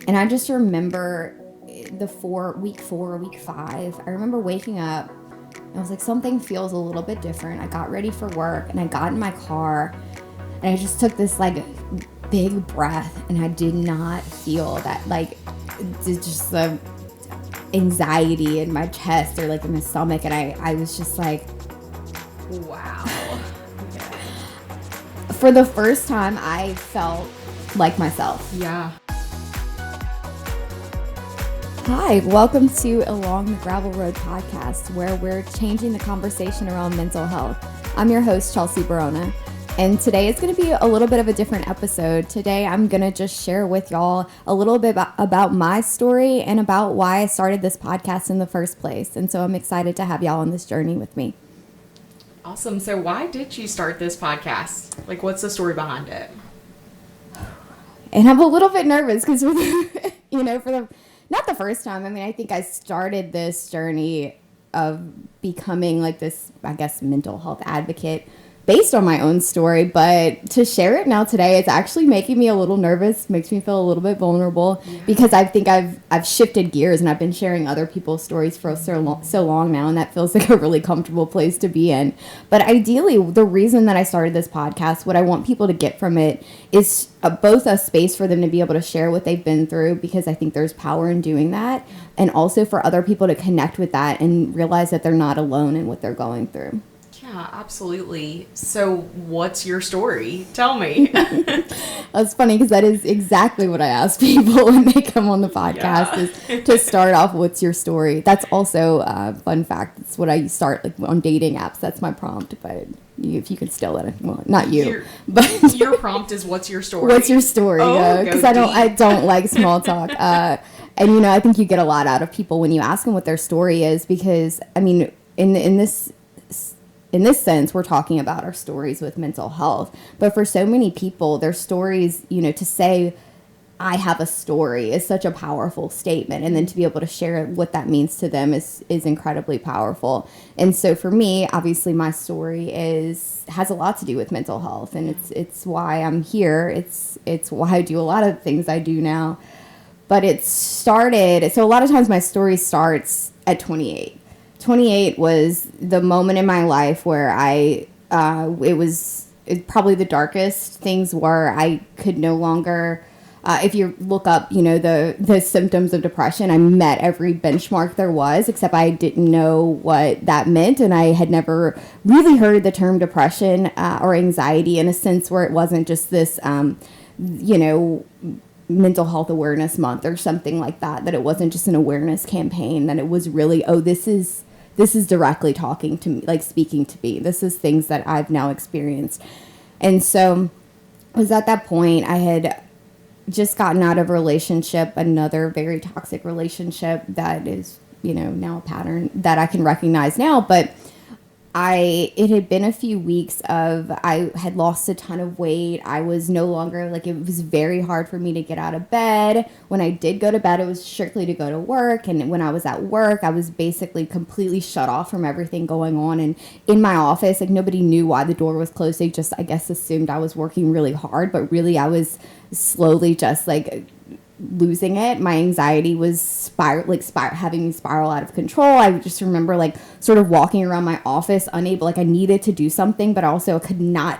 And I just remember week 4, week 5, I remember waking up and I was like, something feels a little bit different. I got ready for work and I got in my car and I just took this like big breath and I did not feel that like just the anxiety in my chest or like in my stomach. And I was just like, wow. For the first time, I felt like myself. Yeah. Hi, welcome to Along the Gravel Road podcast, where we're changing the conversation around mental health. I'm your host, Chelsea Borruano, and today is going to be a little bit of a different episode. Today, I'm going to just share with y'all a little bit about my story and about why I started this podcast in the first place. And so I'm excited to have y'all on this journey with me. Awesome. So why did you start this podcast? Like, what's the story behind it? And I'm a little bit nervous because, not the first time. I mean, I think I started this journey of becoming like this, I guess, mental health advocate based on my own story. But to share it now today, it's actually making me a little nervous, makes me feel a little bit vulnerable because I think I've shifted gears and I've been sharing other people's stories for so long now. And that feels like a really comfortable place to be in. But ideally, the reason that I started this podcast, what I want people to get from it is both a space for them to be able to share what they've been through, because I think there's power in doing that, and also for other people to connect with that and realize that they're not alone in what they're going through. Yeah, absolutely. So what's your story? Tell me. That's funny because that is exactly what I ask people when they come on the podcast is to start off, what's your story? That's also a fun fact. It's what I start like on dating apps. That's my prompt, but if you could still let it, well, not you, but your prompt is what's your story? What's your story? Because I don't like small talk. And I think you get a lot out of people when you ask them what their story is, because I mean, in this sense, we're talking about our stories with mental health. But for so many people, their stories, to say, I have a story is such a powerful statement. And then to be able to share what that means to them is incredibly powerful. And so for me, obviously, my story has a lot to do with mental health. And it's why I'm here. It's why I do a lot of things I do now. But it started, so a lot of times my story starts at 28. 28 was the moment in my life where it probably the darkest things were. I could no longer, if you look up, the symptoms of depression, I met every benchmark there was, except I didn't know what that meant. And I had never really heard the term depression or anxiety in a sense where it wasn't just this, mental health awareness month or something like that it wasn't just an awareness campaign, that it was really, this is directly talking to me, like speaking to me. This is things that I've now experienced. And so it was at that point I had just gotten out of a relationship, another very toxic relationship that is, now a pattern that I can recognize now. But it had been a few weeks I had lost a ton of weight. I was no longer, it was very hard for me to get out of bed. When I did go to bed, it was strictly to go to work. And when I was at work, I was basically completely shut off from everything going on. And in my office, nobody knew why the door was closed. They just, I guess, assumed I was working really hard. But really, I was slowly just losing it. My anxiety was having me spiral out of control. I just remember sort of walking around my office unable, I needed to do something, but also could not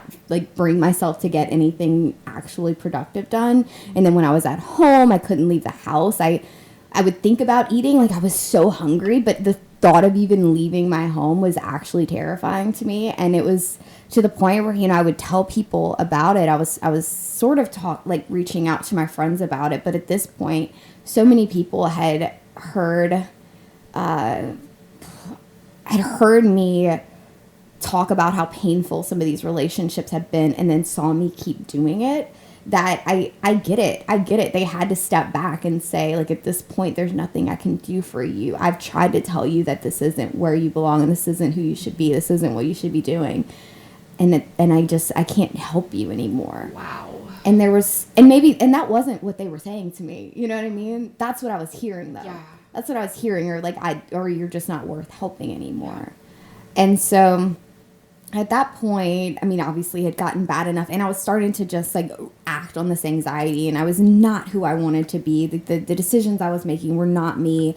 bring myself to get anything actually productive done. And then when I was at home, I couldn't leave the house. I would think about eating, I was so hungry, but the thought of even leaving my home was actually terrifying to me. And it was to the point where, I would tell people about it. I was sort of reaching out to my friends about it. But at this point, so many people had heard me talk about how painful some of these relationships have been, and then saw me keep doing it, that I get it. I get it. They had to step back and say, at this point, there's nothing I can do for you. I've tried to tell you that this isn't where you belong, and this isn't who you should be. This isn't what you should be doing. And I can't help you anymore. Wow. And that wasn't what they were saying to me. You know what I mean? That's what I was hearing, though. Yeah. That's what I was hearing, or you're just not worth helping anymore. And so at that point, I mean, obviously it had gotten bad enough, and I was starting to just like act on this anxiety, and I was not who I wanted to be. The decisions I was making were not me.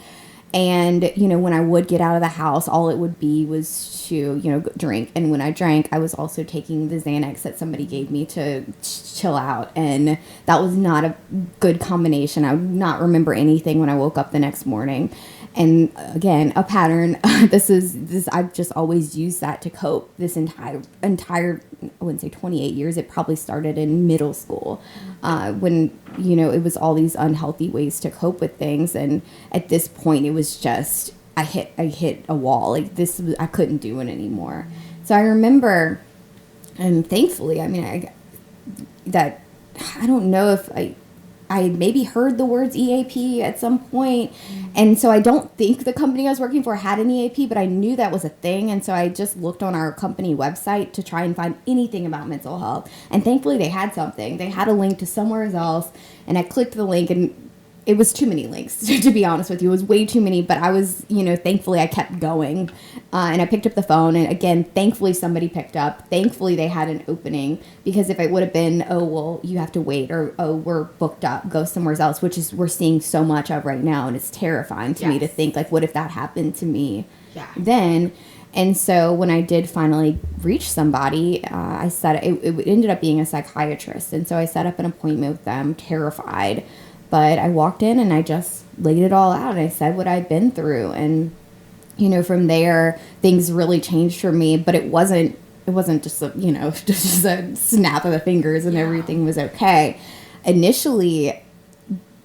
And, you know, when I would get out of the house, all it would be was to, you know, drink. And when I drank, I was also taking the Xanax that somebody gave me to chill out. And that was not a good combination. I would not remember anything when I woke up the next morning. And again, a pattern. This. I've just always used that to cope. This entire. I wouldn't say 28 years. It probably started in middle school, when you know it was all these unhealthy ways to cope with things. And at this point, it was just I hit a wall. Like this, I couldn't do it anymore. So I remember, and thankfully, I mean, I don't know if I had maybe heard the words EAP at some point. And so I don't think the company I was working for had an EAP, but I knew that was a thing. And so I just looked on our company website to try and find anything about mental health. And thankfully they had something. They had a link to somewhere else. And I clicked the link, and it was too many links, to be honest with you. It was way too many, but I was, you know, thankfully I kept going. And I picked up the phone, and again, thankfully somebody picked up. Thankfully they had an opening, because if it would have been, oh, well, you have to wait, or, oh, we're booked up, go somewhere else, which is we're seeing so much of right now. And it's terrifying to me to think, like, what if that happened to me then? And so when I did finally reach somebody, I said it ended up being a psychiatrist. And so I set up an appointment with them, terrified. But I walked in and I just laid it all out. I said what I'd been through. And, you know, from there, things really changed for me. But it wasn't just a, you know, just a snap of the fingers and everything was okay. Initially,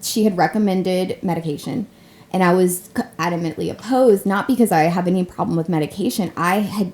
she had recommended medication. And I was adamantly opposed, not because I have any problem with medication. I had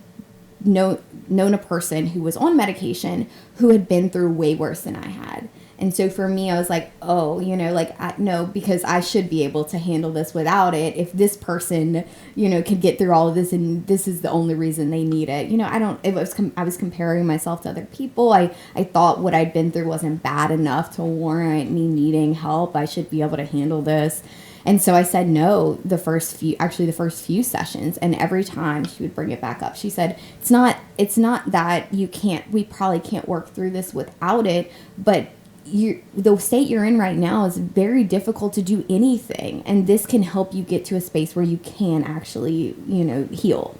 known a person who was on medication who had been through way worse than I had. And so for me, I was like, oh, you know, like, no, because I should be able to handle this without it. If this person, you know, could get through all of this, and this is the only reason they need it. You know, I was comparing myself to other people. I thought what I'd been through wasn't bad enough to warrant me needing help. I should be able to handle this. And so I said no the first few sessions. And every time she would bring it back up, she said, it's not that we probably can't work through this without it, but the state you're in right now is very difficult to do anything, and this can help you get to a space where you can actually, you know, heal.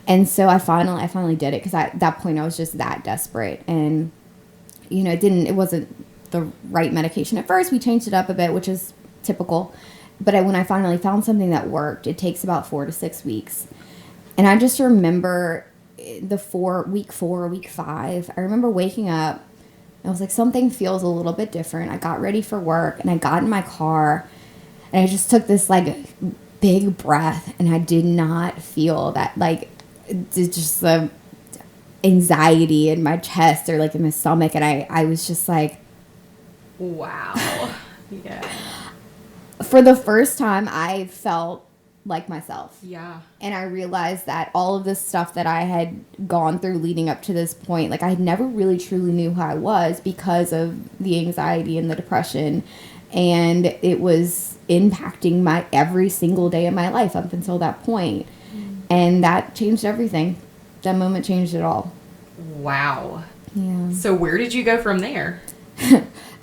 And so I finally did it, because at that point I was just that desperate. And, you know, it wasn't the right medication at first. We changed it up a bit, which is typical. But when I finally found something that worked, it takes about 4 to 6 weeks. And I just remember week 5, I remember waking up. I was like, something feels a little bit different. I got ready for work, and I got in my car, and I just took this like big breath, and I did not feel that, like, just the anxiety in my chest or like in my stomach. And I was just like, wow. Yeah. For the first time, I felt like myself. Yeah. And I realized that all of this stuff that I had gone through leading up to this point, like, I never really truly knew who I was because of the anxiety and the depression. And it was impacting my every single day of my life up until that point. And that changed everything. That moment changed it all. Wow. Yeah. So where did you go from there?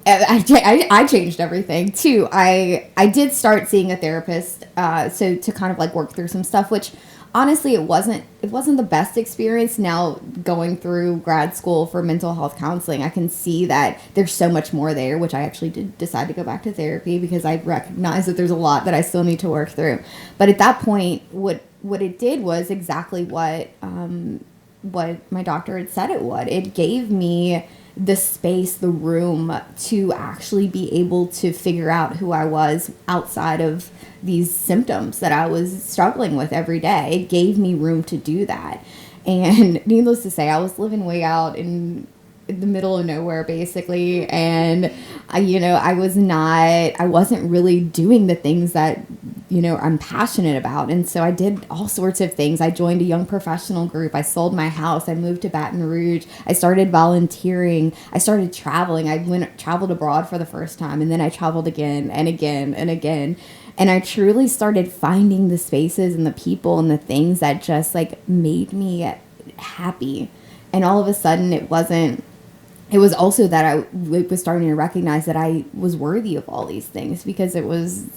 I changed everything too. I did start seeing a therapist, so to kind of like work through some stuff, which honestly it wasn't the best experience. Now going through grad school for mental health counseling, I can see that there's so much more there, which I actually did decide to go back to therapy because I recognize that there's a lot that I still need to work through. But at that point, what it did was exactly what my doctor had said it would. It gave me the space, the room to actually be able to figure out who I was outside of these symptoms that I was struggling with every day. It gave me room to do that. And needless to say, I was living way out in the middle of nowhere, basically. And I wasn't really doing the things that, I'm passionate about. And so I did all sorts of things. I joined a young professional group. I sold my house. I moved to Baton Rouge. I started volunteering. I started traveling. I traveled abroad for the first time. And then I traveled again and again and again. And I truly started finding the spaces and the people and the things that just like made me happy. And all of a sudden it was also that I was starting to recognize that I was worthy of all these things, because there was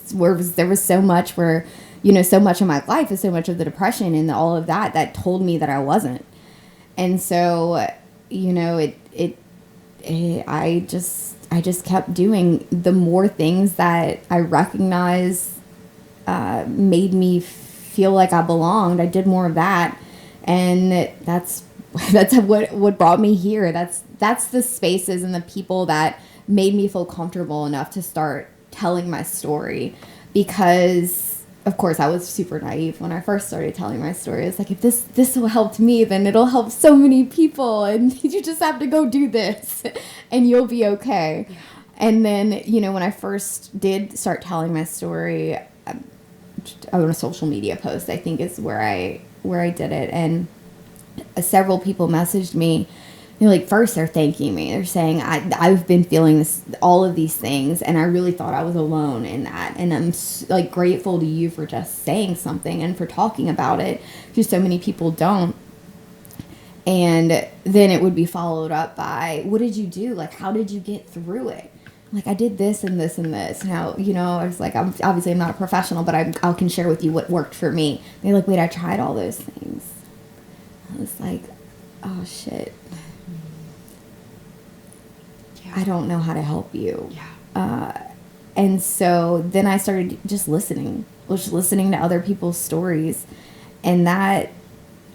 so much where, so much of my life and so much of the depression and all of that told me that I wasn't. And so, I just kept doing the more things that I recognized made me feel like I belonged. I did more of that, and that's what brought me here. That's the spaces and the people that made me feel comfortable enough to start telling my story, because of course I was super naive when I first started telling my story. It's like, if this will help me, then it'll help so many people, and you just have to go do this and you'll be okay. Yeah. And then, when I first did start telling my story, on a social media post, I think is where I did it, and several people messaged me. First they're thanking me. They're saying, I've been feeling all of these things, and I really thought I was alone in that, and I'm grateful to you for just saying something and for talking about it, because so many people don't. And then it would be followed up by, what did you do? How did you get through it? I did this and this and this. Now, I was like, I'm not a professional, but I can share with you what worked for me. They're like, wait, I tried all those things. I was like, oh shit. Yeah. I don't know how to help you. Yeah. And so then I started just listening to other people's stories, and that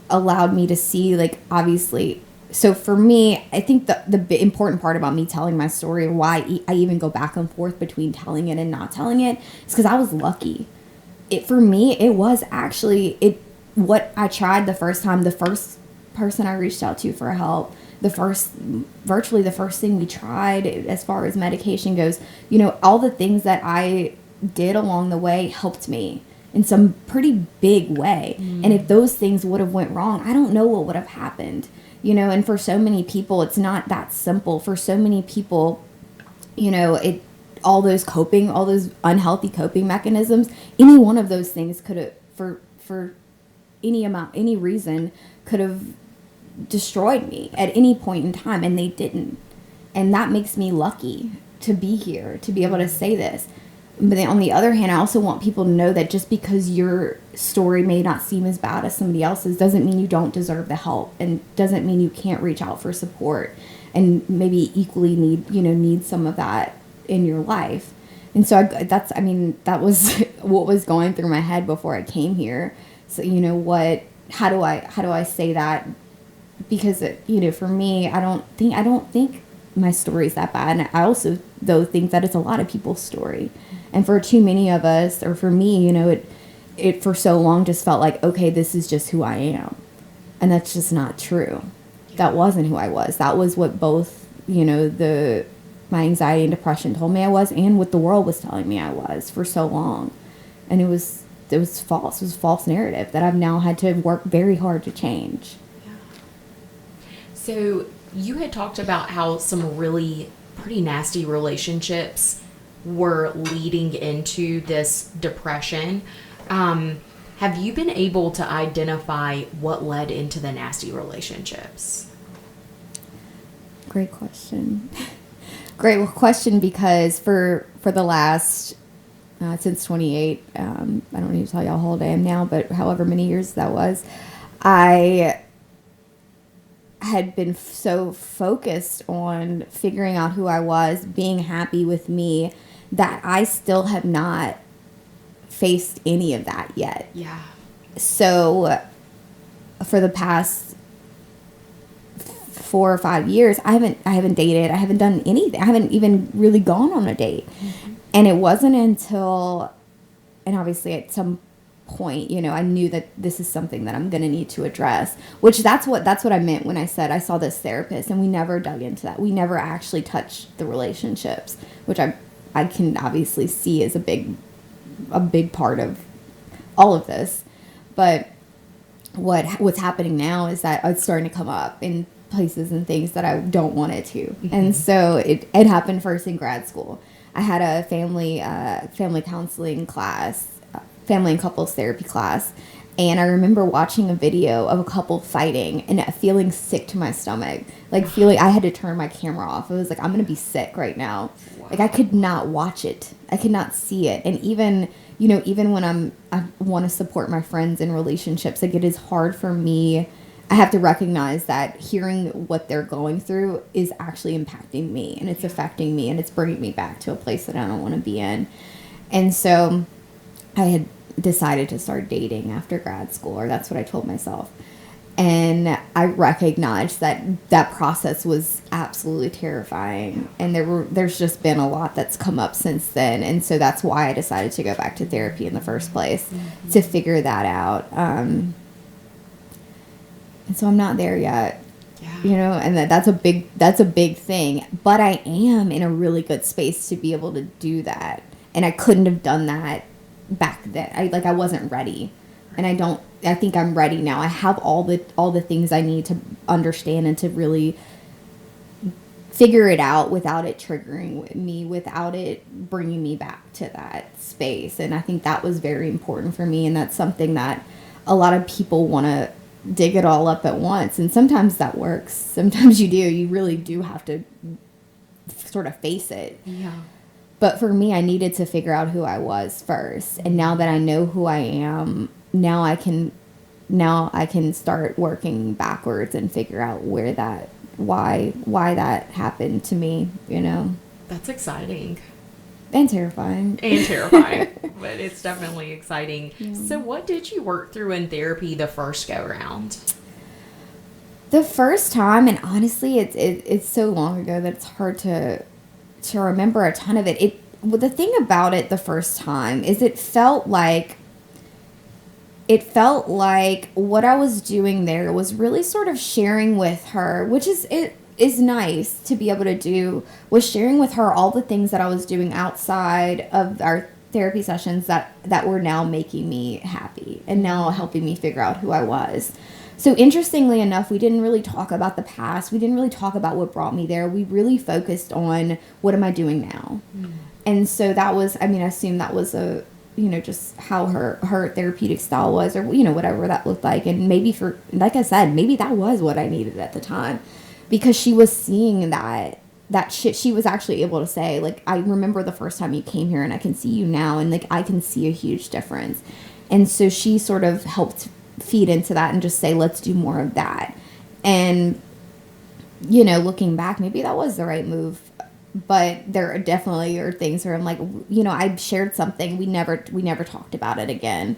allowed me to see, obviously. So for me, I think the important part about me telling my story, why I even go back and forth between telling it and not telling it, is because I was lucky. For me, it was actually what I tried the first time. The first person I reached out to for help, virtually the first thing we tried as far as medication goes, all the things that I did along the way helped me in some pretty big way. And if those things would have went wrong, I don't know what would have happened. And for so many people, it's not that simple. For so many people, all those unhealthy coping mechanisms, any one of those things could have, for any reason, could have destroyed me at any point in time, and they didn't. And that makes me lucky to be here, to be able to say this. But then on the other hand, I also want people to know that just because your story may not seem as bad as somebody else's doesn't mean you don't deserve the help, and doesn't mean you can't reach out for support, and maybe equally need some of that in your life. And so that was what was going through my head before I came here. So how do I say that? Because for me, I don't think my story is that bad, and I also though think that it's a lot of people's story. And for too many of us, or for me, it for so long just felt like, okay, this is just who I am. And that's just not true. Yeah. That wasn't who I was. That was what both, my anxiety and depression told me I was, and what the world was telling me I was for so long. And it was false. It was a false narrative that I've now had to work very hard to change. Yeah. So you had talked about how some really pretty nasty relationships were leading into this depression. Have you been able to identify what led into the nasty relationships? Great question. Great question, because for the last, since 28, I don't need to tell y'all how old I am now, but however many years that was, I had been so focused on figuring out who I was, being happy with me, that I still have not faced any of that yet. Yeah. So for the past 4 or 5 years, I haven't dated. I haven't done anything. I haven't even really gone on a date. Mm-hmm. And it wasn't until, and obviously at some point, I knew that this is something that I'm going to need to address, which that's what I meant when I said I saw this therapist, and we never dug into that. We never actually touched the relationships, which I can obviously see as a big part of all of this. But what's happening now is that it's starting to come up in places and things that I don't want it to. Mm-hmm. And so it happened first in grad school. I had a family counseling class, family and couples therapy class, And I remember watching a video of a couple fighting and feeling sick to my stomach. Like, feeling I had to turn my camera off. I was like, I'm going to be sick right now. Wow. Like, I could not watch it. I could not see it. And even, you know, even when I want to support my friends in relationships, like, it is hard for me. I have to recognize that hearing what they're going through is actually impacting me, and it's affecting me, and it's bringing me back to a place that I don't want to be in. And so I had decided to start dating after grad school, or that's what I told myself. And I recognized that that process was absolutely terrifying. And there's just been a lot that's come up since then. And so that's why I decided to go back to therapy in the first place, to figure that out. And so I'm not there yet. Yeah. You know, and that's a big thing. But I am in a really good space to be able to do that. And I couldn't have done that back then. I wasn't ready. And I think I'm ready now. I have all the things I need to understand and to really figure it out without it triggering me, without it bringing me back to that space. And I think that was very important for me. And that's something that a lot of people want to dig it all up at once. And sometimes that works. Sometimes you do. You really do have to sort of face it. Yeah. But for me, I needed to figure out who I was first. And now that I know who I am, now I can start working backwards and figure out why that happened to me, you know. That's exciting. And terrifying. But it's definitely exciting. Yeah. So what did you work through in therapy the first go round? The first time, and honestly, it's so long ago that it's hard to remember a ton of it. The thing about it the first time is it felt like what I was doing there was really sort of sharing with her, which is nice to be able to do, was sharing with her all the things that I was doing outside of our therapy sessions that were now making me happy and now helping me figure out who I was. So interestingly enough, we didn't really talk about the past. We didn't really talk about what brought me there. We really focused on what am I doing now? Mm. And so that was, I assume that was just how her therapeutic style was, or, whatever that looked like. And maybe like I said, maybe that was what I needed at the time, because she was seeing that shit. She was actually able to say, like, I remember the first time you came here and I can see you now. And like, I can see a huge difference. And so she sort of helped feed into that and just say, let's do more of that. And, looking back, maybe that was the right move. But there definitely are things where I'm like, I shared something. We never talked about it again.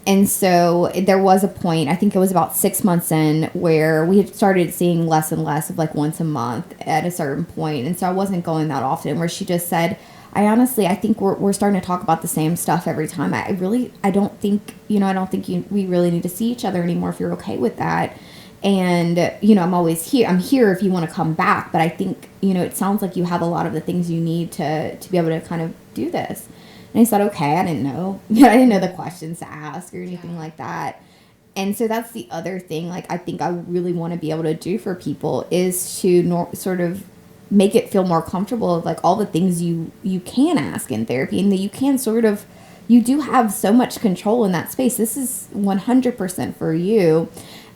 And so there was a point, I think it was about 6 months in, where we had started seeing less and less of like once a month at a certain point. And so I wasn't going that often, where she just said, I think we're starting to talk about the same stuff every time. I don't think we really need to see each other anymore, if you're okay with that. And, I'm always here. I'm here if you want to come back. But I think, it sounds like you have a lot of the things you need to be able to kind of do this. And I said, okay, I didn't know. I didn't know the questions to ask or anything like that. And so that's the other thing, like, I think I really want to be able to do for people is to sort of make it feel more comfortable of like all the things you can ask in therapy, and that you can you do have so much control in that space. This is 100% for you.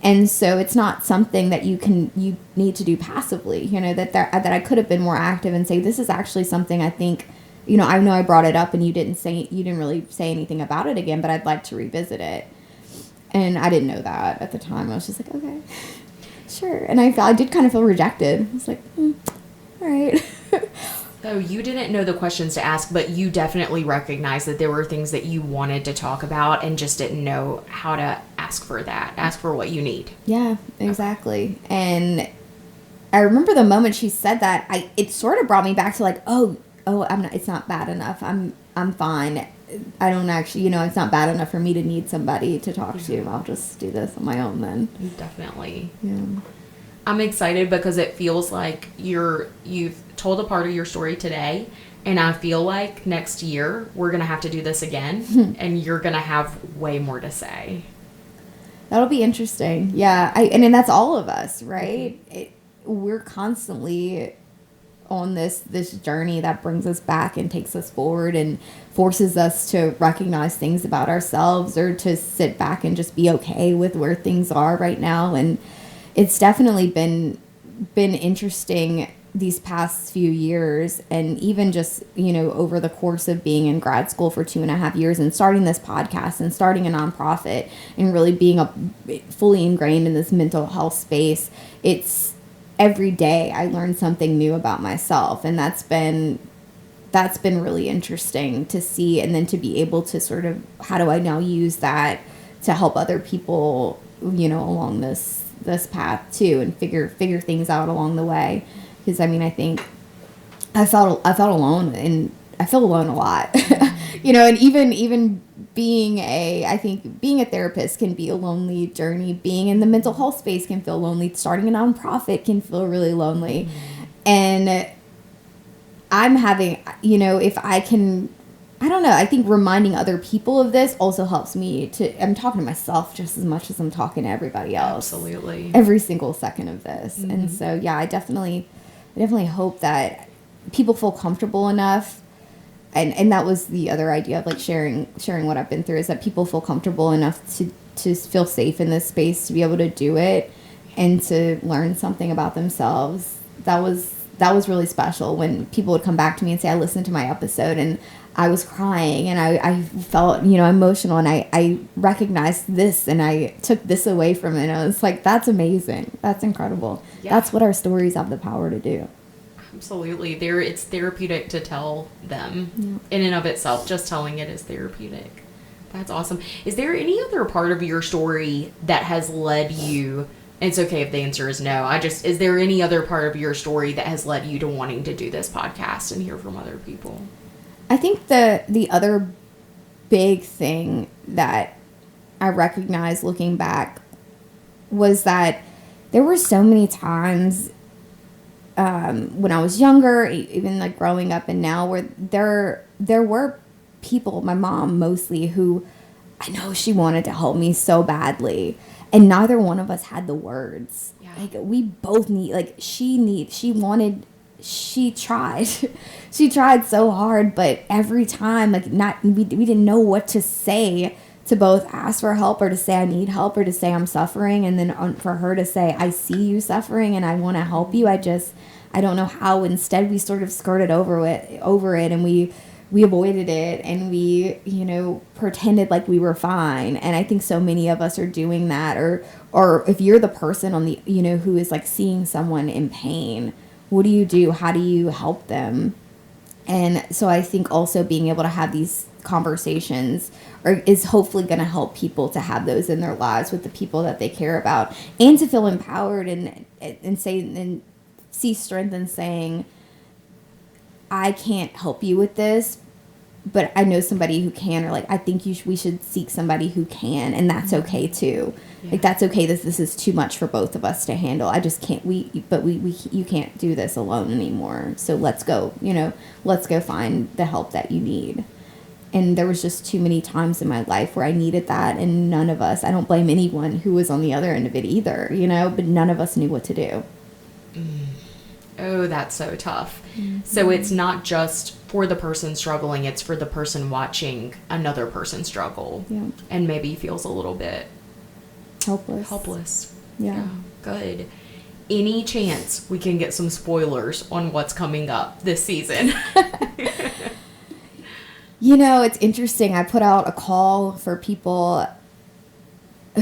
And so it's not something that you need to do passively, that I could have been more active and say, this is actually something I think, I know I brought it up and you didn't really say anything about it again, but I'd like to revisit it. And I didn't know that at the time. I was just like, okay, sure. And I did kind of feel rejected. I was like, all right. So you didn't know the questions to ask, but you definitely recognized that there were things that you wanted to talk about and just didn't know how to ask for that. Ask for what you need. Yeah, exactly. Okay. And I remember the moment she said that, it sort of brought me back to like, it's not bad enough. I'm fine. I don't actually, it's not bad enough for me to need somebody to talk to. I'll just do this on my own then. Definitely. Yeah. I'm excited because it feels like you've told a part of your story today, and I feel like next year we're going to have to do this again, and you're going to have way more to say. That'll be interesting. Yeah. And that's all of us, right? We're constantly on this journey that brings us back and takes us forward and forces us to recognize things about ourselves, or to sit back and just be okay with where things are right now. And it's definitely been interesting these past few years, and even just, over the course of being in grad school for 2.5 years and starting this podcast and starting a nonprofit and really being fully ingrained in this mental health space. It's every day I learn something new about myself, and that's been really interesting to see, and then to be able to sort of, how do I now use that to help other people, along this path too, and figure things out along the way. Because I think I felt alone, and I feel alone a lot, and even being a therapist can be a lonely journey. Being in the mental health space can feel lonely. Starting a nonprofit can feel really lonely. And I'm having, if I can, I don't know, I think reminding other people of this also helps me I'm talking to myself just as much as I'm talking to everybody else. Absolutely. Every single second of this. Mm-hmm. And so, yeah, I definitely hope that people feel comfortable enough. And that was the other idea of like sharing what I've been through, is that people feel comfortable enough to feel safe in this space, to be able to do it and to learn something about themselves. That was really special when people would come back to me and say, I listened to my episode and I was crying and I felt, emotional, and I recognized this and I took this away from it. And I was like, that's amazing. That's incredible. Yeah. That's what our stories have the power to do. Absolutely. It's therapeutic to tell them in and of itself. Just telling it is therapeutic. That's awesome. Is there any other part of your story that has led you, and it's okay if the answer is no, is there any other part of your story that has led you to wanting to do this podcast and hear from other people? I think the other big thing that I recognized looking back was that there were so many times when I was younger, even like growing up and now, where there were people, my mom mostly, who I know she wanted to help me so badly, and neither one of us had the words. Yeah. Like we both she tried she tried so hard, but every time we didn't know what to say, to both ask for help or to say I need help or to say I'm suffering, and then for her to say I see you suffering and I want to help you. I don't know how. Instead we sort of skirted over it and we avoided it, and we pretended like we were fine. And I think so many of us are doing that, or if you're the person on the who is like seeing someone in pain, what do you do? How do you help them? And so I think also being able to have these conversations is hopefully going to help people to have those in their lives with the people that they care about, and to feel empowered and see strength in saying, I can't help you with this, but I know somebody who can, or like I think we should seek somebody who can, and that's okay too. Yeah. Like that's okay. This is too much for both of us to handle. I just can't. You can't do this alone anymore. So let's go. Let's go find the help that you need. And there was just too many times in my life where I needed that, and none of us. I don't blame anyone who was on the other end of it either. But none of us knew what to do. Oh, that's so tough. Mm-hmm. So it's not just for the person struggling, it's for the person watching another person struggle. Yeah. And maybe feels a little bit helpless. Yeah. Good. Any chance we can get some spoilers on what's coming up this season? It's interesting. I put out a call for people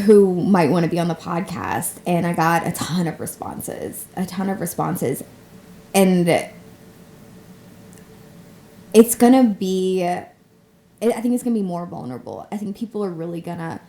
who might want to be on the podcast, and I got a ton of responses. And it's going to be, I think it's going to be more vulnerable. I think people are really gonna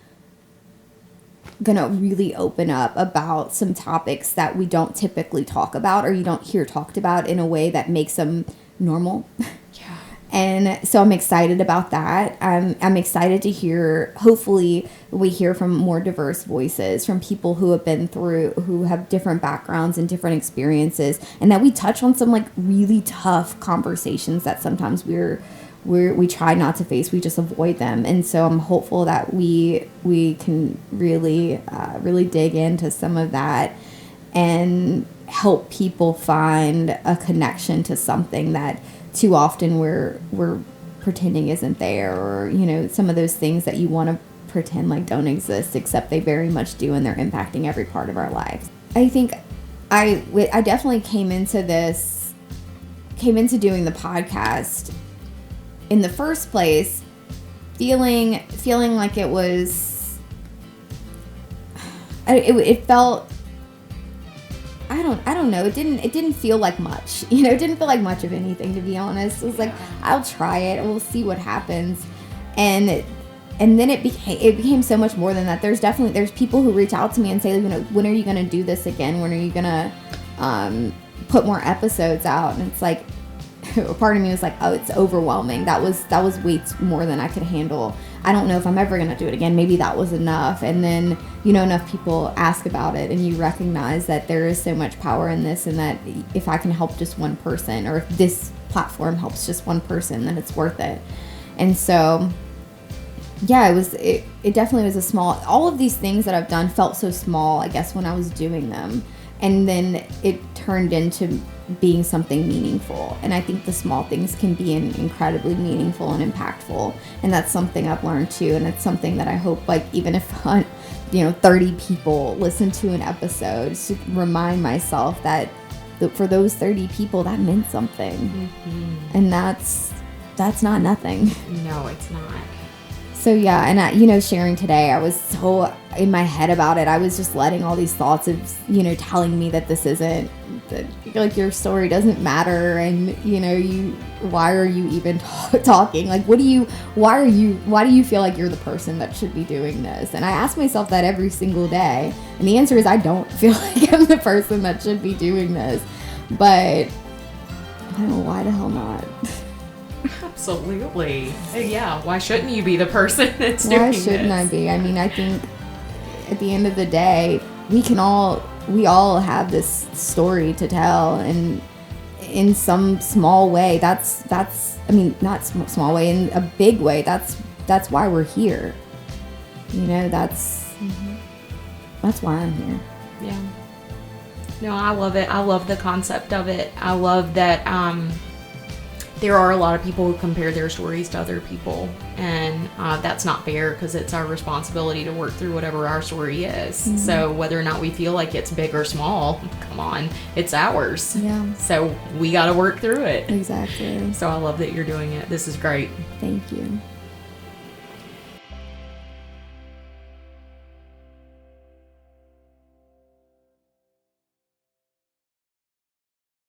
really open up about some topics that we don't typically talk about, or you don't hear talked about in a way that makes them normal. Yeah. And so I'm excited about that. I'm excited to hear, hopefully we hear from more diverse voices, from people who have different backgrounds and different experiences, and that we touch on some like really tough conversations that sometimes we try not to face. We just avoid them. And so I'm hopeful that we can really dig into some of that and help people find a connection to something that too often we're pretending isn't there, or, you know, some of those things that you want to pretend like don't exist, except they very much do, and they're impacting every part of our lives. I think I definitely came into doing the podcast in the first place feeling like it was, it felt, I don't know, it didn't feel like much, you know, it didn't feel like much of anything, to be honest. It was like, I'll try it and we'll see what happens. And then it became so much more than that. There's people who reach out to me and say, you know, when are you going to do this again? When are you going to put more episodes out? And it's like, a part of me was like, oh, it's overwhelming. That was way more than I could handle. I don't know if I'm ever going to do it again. Maybe that was enough. And then, you know, enough people ask about it, and you recognize that there is so much power in this, and that if I can help just one person, or if this platform helps just one person, then it's worth it. And so, yeah, it definitely was a small, all of these things that I've done felt so small, I guess, when I was doing them. And then it turned into being something meaningful. And I think the small things can be incredibly meaningful and impactful. And that's something I've learned too. And it's something that I hope, like, even if, 30 people listen to an episode, to remind myself that for those 30 people, that meant something. Mm-hmm. And that's not nothing. No, it's not. So yeah, and sharing today, I was so in my head about it. I was just letting all these thoughts of, telling me that this isn't, that, like, your story doesn't matter, and, why are you even talking? Like, why do you feel like you're the person that should be doing this? And I ask myself that every single day, and the answer is I don't feel like I'm the person that should be doing this, but I don't know, why the hell not? Absolutely. Yeah, why shouldn't you be the person that's doing this? Why shouldn't I be? I mean, I think at the end of the day, we all have this story to tell, and in some small way, that's I mean, not small way, in a big way, that's why we're here. That's why I'm here. Yeah. No, I love it. I love the concept of it. I love that there are a lot of people who compare their stories to other people, and that's not fair, because it's our responsibility to work through whatever our story is. Mm-hmm. So whether or not we feel like it's big or small, come on, it's ours. Yeah. So we got to work through it. Exactly. So I love that you're doing it. This is great. Thank you.